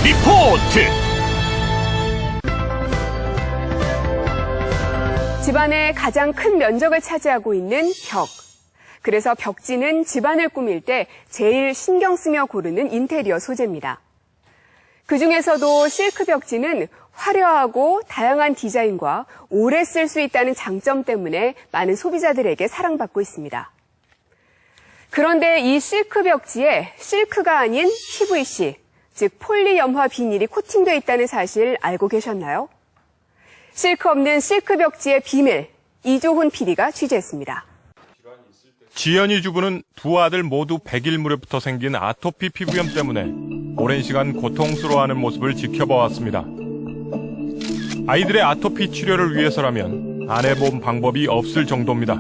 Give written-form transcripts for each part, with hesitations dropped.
리포트. 집안의 가장 큰 면적을 차지하고 있는 벽. 그래서 벽지는 집안을 꾸밀 때 제일 신경 쓰며 고르는 인테리어 소재입니다. 그중에서도 실크 벽지는 화려하고 다양한 디자인과 오래 쓸 수 있다는 장점 때문에 많은 소비자들에게 사랑받고 있습니다. 그런데 이 실크 벽지에 실크가 아닌 PVC, 즉 폴리염화 비닐이 코팅되어 있다는 사실 알고 계셨나요? 실크 없는 실크 벽지의 비밀, 이조훈 PD가 취재했습니다. 지연이 주부는 두 아들 모두 100일 무렵부터 생긴 아토피 피부염 때문에 오랜 시간 고통스러워하는 모습을 지켜봐왔습니다. 아이들의 아토피 치료를 위해서라면 안 해본 방법이 없을 정도입니다.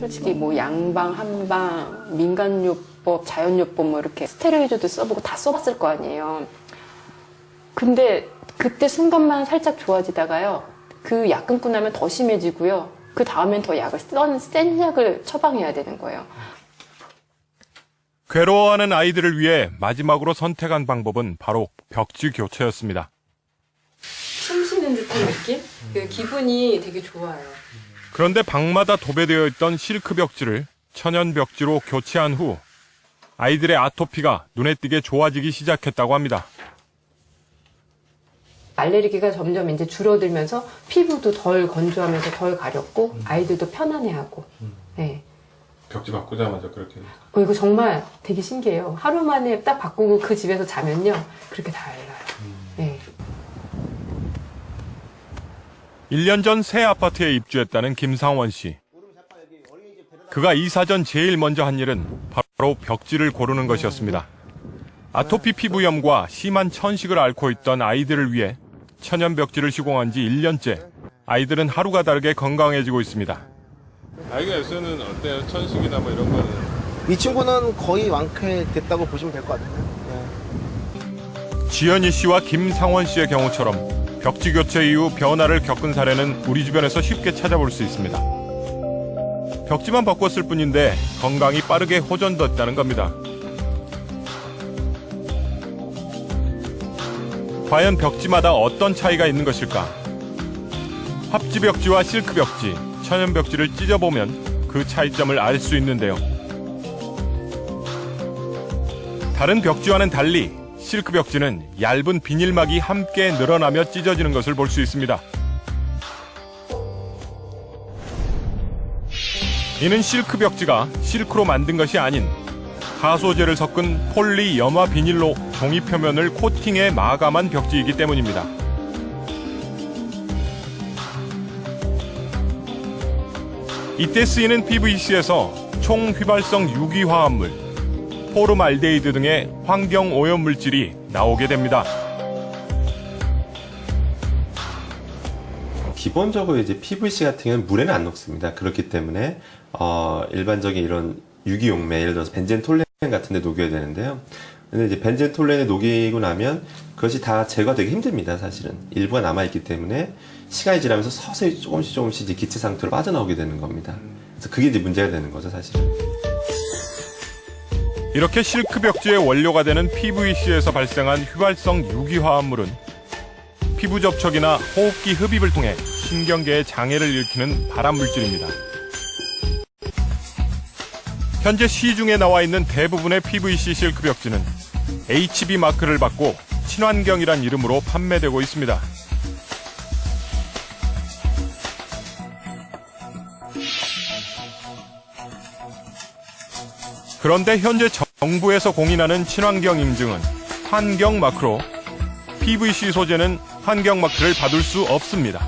솔직히 뭐 양방, 한방, 민간요법, 자연요법 뭐 이렇게 스테로이드도 써보고 다 써봤을 거 아니에요. 근데 그때 순간만 살짝 좋아지다가요. 그 약 끊고 나면 더 심해지고요. 그 다음엔 더 약을 센 약을 처방해야 되는 거예요. 괴로워하는 아이들을 위해 마지막으로 선택한 방법은 바로 벽지 교체였습니다. 숨 쉬는 듯한 느낌? 그 기분이 되게 좋아요. 그런데 방마다 도배되어 있던 실크 벽지를 천연 벽지로 교체한 후 아이들의 아토피가 눈에 띄게 좋아지기 시작했다고 합니다. 알레르기가 점점 이제 줄어들면서 피부도 덜 건조하면서 덜 가렵고 아이들도 편안해하고. 네. 벽지 바꾸자마자 그렇게. 이거 정말 되게 신기해요. 하루 만에 딱 바꾸고 그 집에서 자면요. 그렇게 달라요. 네. 1년 전 새 아파트에 입주했다는 김상원 씨. 그가 이사 전 제일 먼저 한 일은 바로 벽지를 고르는 것이었습니다. 아토피 피부염과 심한 천식을 앓고 있던 아이들을 위해 천연 벽지를 시공한 지 1년째. 아이들은 하루가 다르게 건강해지고 있습니다. 아이가 요새는 어때요? 천식이나 뭐 이런 거는? 이 친구는 거의 완쾌됐다고 보시면 될 것 같아요. 네. 지연이 씨와 김상원 씨의 경우처럼 벽지 교체 이후 변화를 겪은 사례는 우리 주변에서 쉽게 찾아볼 수 있습니다. 벽지만 바꿨을 뿐인데 건강이 빠르게 호전됐다는 겁니다. 과연 벽지마다 어떤 차이가 있는 것일까? 합지 벽지와 실크 벽지, 천연 벽지를 찢어보면 그 차이점을 알 수 있는데요. 다른 벽지와는 달리 실크 벽지는 얇은 비닐막이 함께 늘어나며 찢어지는 것을 볼 수 있습니다. 이는 실크 벽지가 실크로 만든 것이 아닌 하소제를 섞은 폴리 염화 비닐로 종이 표면을 코팅해 마감한 벽지이기 때문입니다. 이때 쓰이는 PVC에서 총휘발성 유기화합물, 포름알데히드 등의 환경오염물질이 나오게 됩니다. 기본적으로 이제 PVC 같은 경우는 물에는 안 녹습니다. 그렇기 때문에 일반적인 이런 유기용매, 예를 들어서 벤젠톨렌 같은 데 녹여야 되는데요. 근데 이제 벤젠톨렌에 녹이고 나면 그것이 다 제거되기 힘듭니다, 사실은. 일부가 남아있기 때문에 시간이 지나면서 서서히 조금씩 이제 기체 상태로 빠져나오게 되는 겁니다. 그래서 그게 이제 문제가 되는 거죠, 사실은. 이렇게 실크 벽지의 원료가 되는 PVC에서 발생한 휘발성 유기화합물은 피부 접촉이나 호흡기 흡입을 통해 신경계에 장애를 일으키는 발암물질입니다. 현재 시중에 나와 있는 대부분의 PVC 실크 벽지는 HB 마크를 받고 친환경이란 이름으로 판매되고 있습니다. 그런데 현재 정부에서 공인하는 친환경 인증은 환경 마크로 PVC 소재는 환경 마크를 받을 수 없습니다.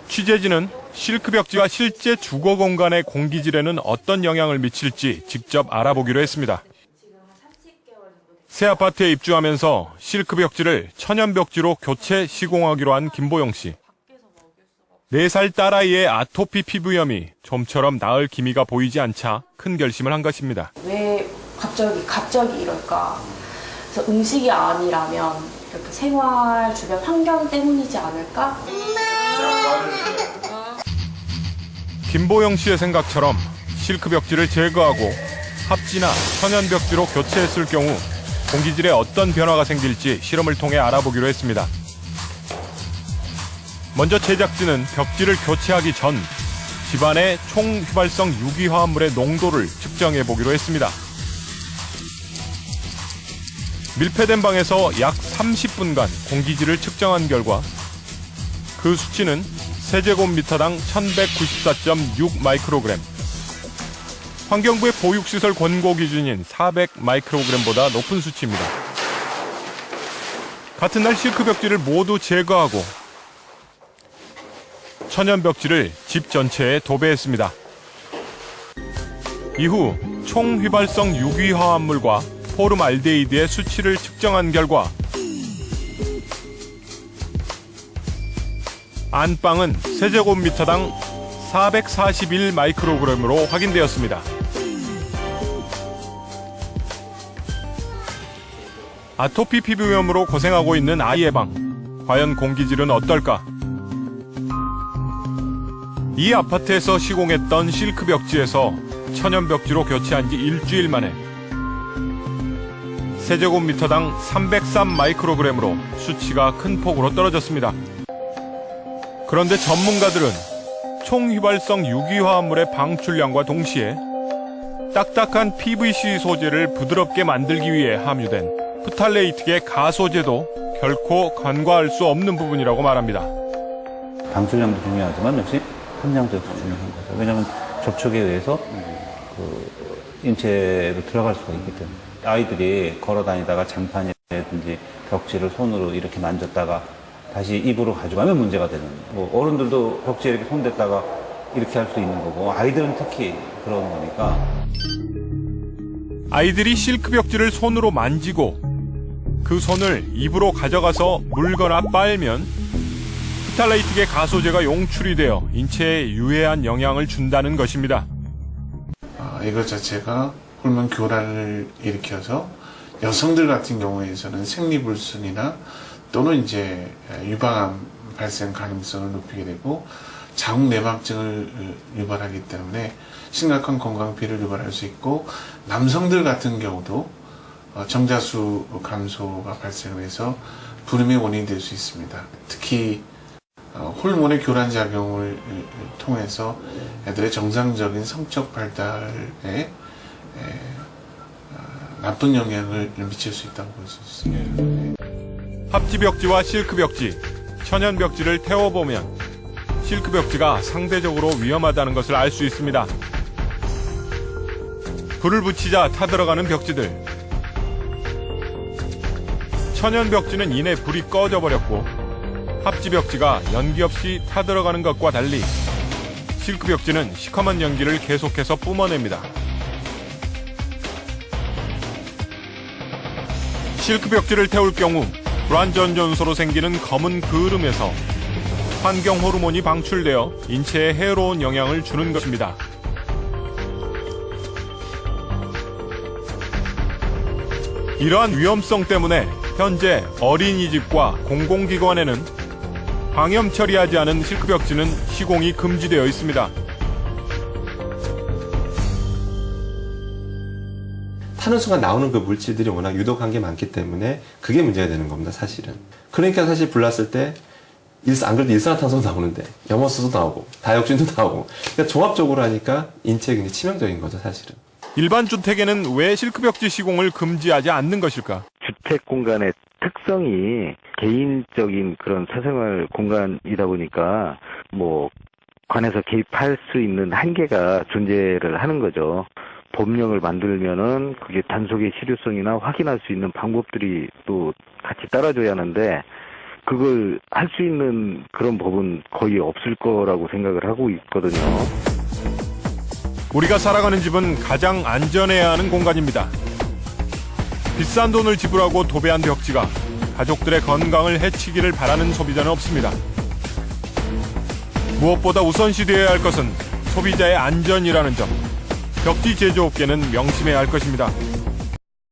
취재진은 실크 벽지가 실제 주거 공간의 공기질에는 어떤 영향을 미칠지 직접 알아보기로 했습니다. 새 아파트에 입주하면서 실크 벽지를 천연 벽지로 교체 시공하기로 한 김보영 씨. 4살 딸아이의 아토피 피부염이 좀처럼 나을 기미가 보이지 않자 큰 결심을 한 것입니다. 왜 갑자기 이럴까? 그래서 음식이 아니라면 이렇게 생활 주변 환경 때문이지 않을까? 김보영 씨의 생각처럼 실크 벽지를 제거하고 합지나 천연 벽지로 교체했을 경우 공기질에 어떤 변화가 생길지 실험을 통해 알아보기로 했습니다. 먼저 제작진은 벽지를 교체하기 전 집안의 총휘발성 유기화합물의 농도를 측정해 보기로 했습니다. 밀폐된 방에서 약 30분간 공기질을 측정한 결과 그 수치는 세제곱미터당 1194.6 마이크로그램, 환경부의 보육시설 권고 기준인 400 마이크로그램보다 높은 수치입니다. 같은 날 실크 벽지를 모두 제거하고 천연 벽지를 집 전체에 도배했습니다. 이후 총휘발성 유기화합물과 포름알데히드의 수치를 측정한 결과 안방은 세제곱미터당 441 마이크로그램으로 확인되었습니다. 아토피 피부염으로 고생하고 있는 아이의 방, 과연 공기질은 어떨까? 이 아파트에서 시공했던 실크 벽지에서 천연 벽지로 교체한 지 일주일 만에 세제곱미터당 303 마이크로그램으로 수치가 큰 폭으로 떨어졌습니다. 그런데 전문가들은 총휘발성 유기화합물의 방출량과 동시에 딱딱한 PVC 소재를 부드럽게 만들기 위해 함유된 프탈레이트계 가소재도 결코 간과할 수 없는 부분이라고 말합니다. 방출량도 중요하지만 역시 함량도 역시 중요한 거죠. 왜냐하면 접촉에 의해서 인체로 들어갈 수가 있기 때문에 아이들이 걸어 다니다가 장판이라든지 벽지를 손으로 이렇게 만졌다가 다시 입으로 가져가면 문제가 되는, 어른들도 벽지에 이렇게 손댔다가 이렇게 할 수 있는 거고 아이들은 특히 그런 거니까. 아이들이 실크 벽지를 손으로 만지고 그 손을 입으로 가져가서 물거나 빨면 프탈레이트계 가소제가 용출이 되어 인체에 유해한 영향을 준다는 것입니다. 이것 자체가 호르몬 교란을 일으켜서 여성들 같은 경우에서는 생리불순이나 또는 이제 유방암 발생 가능성을 높이게 되고 자궁 내막증을 유발하기 때문에 심각한 건강 피해를 유발할 수 있고, 남성들 같은 경우도 정자수 감소가 발생을 해서 불임의 원인이 될 수 있습니다. 특히 호르몬의 교란 작용을 통해서 애들의 정상적인 성적 발달에 나쁜 영향을 미칠 수 있다고 볼 수 있습니다. 합지 벽지와 실크 벽지, 천연 벽지를 태워보면 실크 벽지가 상대적으로 위험하다는 것을 알 수 있습니다. 불을 붙이자 타들어가는 벽지들. 천연 벽지는 이내 불이 꺼져버렸고 합지 벽지가 연기 없이 타들어가는 것과 달리 실크 벽지는 시커먼 연기를 계속해서 뿜어냅니다. 실크 벽지를 태울 경우 불완전 전소로 생기는 검은 그름에서 환경 호르몬이 방출되어 인체에 해로운 영향을 주는 것입니다. 이러한 위험성 때문에 현재 어린이집과 공공기관에는 방염 처리하지 않은 실크 벽지는 시공이 금지되어 있습니다. 타는 순간 나오는 그 물질들이 워낙 유독한 게 많기 때문에 그게 문제가 되는 겁니다, 사실은. 그러니까 사실 불 났을 때 안 그래도 일산화탄소도 나오는데 염화수도 나오고 다이옥신도 나오고, 그러니까 종합적으로 하니까 인체에 굉장히 치명적인 거죠, 사실은. 일반 주택에는 왜 실크 벽지 시공을 금지하지 않는 것일까? 주택 공간의 특성이 개인적인 그런 사생활 공간이다 보니까 관에서 개입할 수 있는 한계가 존재를 하는 거죠. 법령을 만들면은 그게 단속의 실효성이나 확인할 수 있는 방법들이 또 같이 따라줘야 하는데, 그걸 할 수 있는 그런 법은 거의 없을 거라고 생각을 하고 있거든요. 우리가 살아가는 집은 가장 안전해야 하는 공간입니다. 비싼 돈을 지불하고 도배한 벽지가 가족들의 건강을 해치기를 바라는 소비자는 없습니다. 무엇보다 우선시되어야 할 것은 소비자의 안전이라는 점, 벽지 제조업계는 명심해야 할 것입니다.